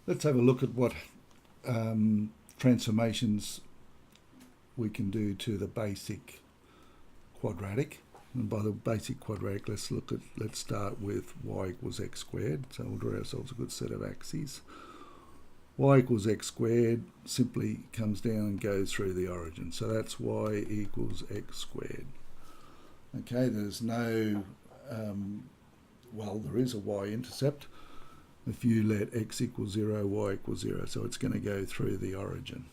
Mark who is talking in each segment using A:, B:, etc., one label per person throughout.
A: Let's have a look at what transformations we can do to the basic quadratic. And by the basic quadratic, let's start with y equals x squared. So we'll draw ourselves a good set of axes. Y equals x squared simply comes down and goes through the origin. So that's y equals x squared. Okay, there's no, there is a y-intercept. If you let x equals 0, y equals 0, so it's going to go through the origin.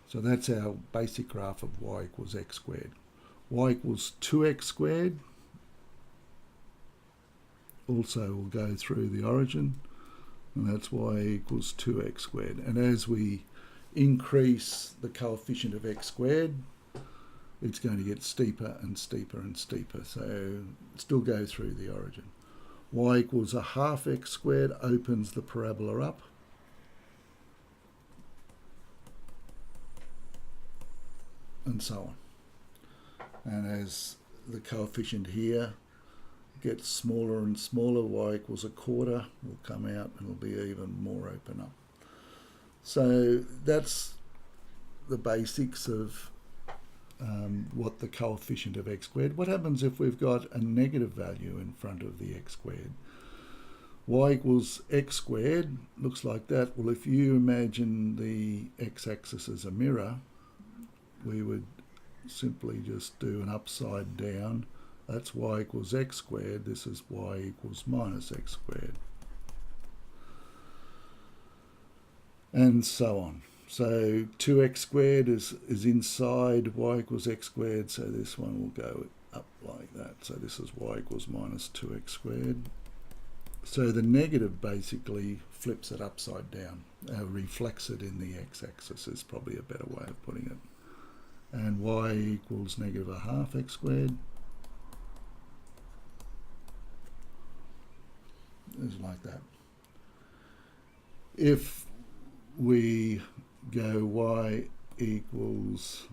A: So that's our basic graph of y equals x squared. Y equals 2x squared also will go through the origin, and that's y equals 2x squared. And as we increase the coefficient of x squared, it's going to get steeper and steeper and steeper, so still go through the origin. Y equals a half x squared opens the parabola up. And so on. And as the coefficient here gets smaller and smaller, y equals a quarter will come out and it'll be even more open up. So that's the basics of what the coefficient of x squared. What happens if we've got a negative value in front of the x squared? Y equals x squared looks like that. Well, if you imagine the x-axis as a mirror, we would simply just do an upside down. That's y equals x squared. This is y equals minus x squared. And so on. So 2x squared is inside y equals x squared, so this one will go up like that. So this is y equals minus 2x squared. So the negative basically flips it upside down, reflects it in the x-axis is probably a better way of putting it. And y equals negative a half x squared is like that. If we go y equals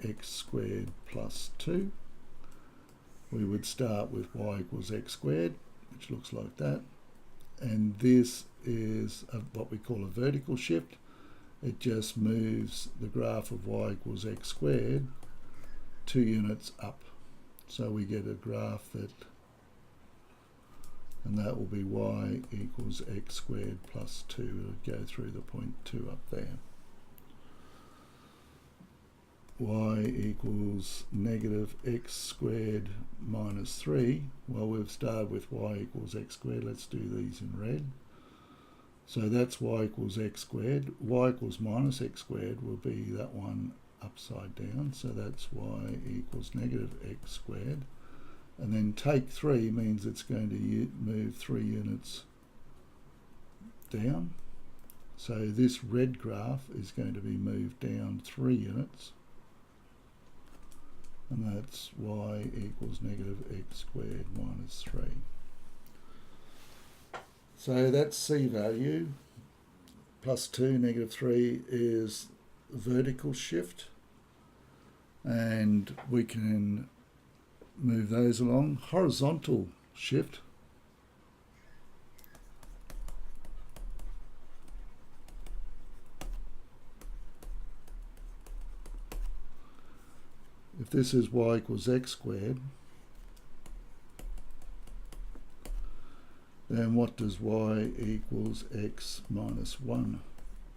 A: x squared plus 2, we would start with y equals x squared, which looks like that. And this is what we call a vertical shift. It just moves the graph of y equals x squared 2 units up. So we get a graph and that will be y equals x squared plus 2. It'll go through the point 2 up there. Y equals negative x squared minus 3. Well, we've started with y equals x squared. Let's do these in red. So that's y equals x squared. Y equals minus x squared will be that one upside down. So that's y equals negative x squared. And then take 3 means it's going to move 3 units down. So this red graph is going to be moved down 3 units. And that's y equals negative x squared minus 3. So that's C value. Plus 2, negative 3 is vertical shift. And we can move those along. Horizontal shift. If this is y equals x squared, then what does y equals x minus 1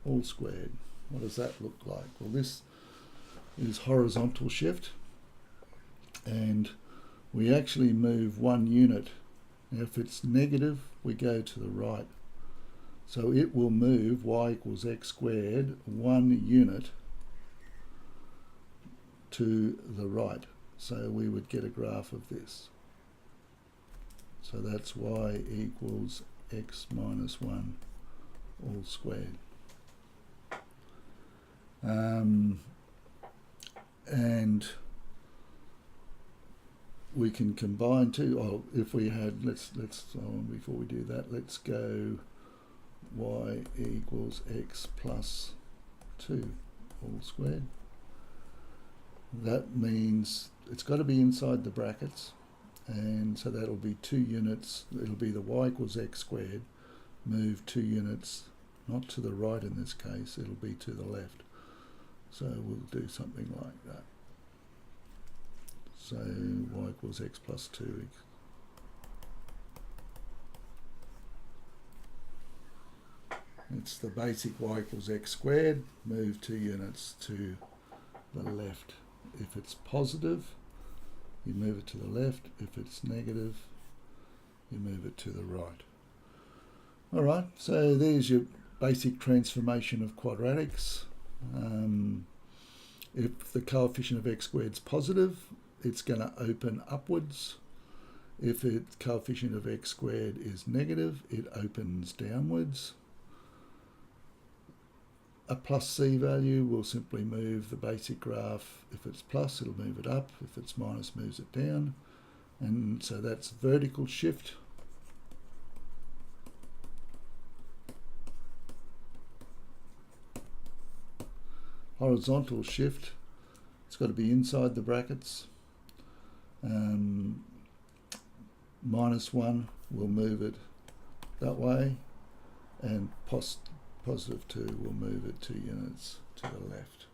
A: all squared? What does that look like? Well, this is horizontal shift, and we actually move 1 unit. Now, if it's negative, we go to the right. So it will move y equals x squared 1 unit to the right. So we would get a graph of this. So that's y equals x minus 1 all squared. And we can combine two. Oh, if we had, let's before we do that, let's go y equals x plus 2 all squared. That means it's got to be inside the brackets, and so that'll be 2 units. It'll be the y equals x squared move 2 units, not to the right in this case, it'll be to the left. So we'll do something like that. So y equals x plus 2. It's the basic y equals x squared, move 2 units to the left. If it's positive, you move it to the left. If it's negative, you move it to the right. Alright, so there's your basic transformation of quadratics. If the coefficient of x squared is positive, it's going to open upwards. If the coefficient of x squared is negative, it opens downwards. A plus c value will simply move the basic graph. If it's plus, it'll move it up. If it's minus, moves it down. And so that's vertical shift. Horizontal shift, it's got to be inside the brackets. -1 will move it that way, and positive 2 will move it 2 units to the left.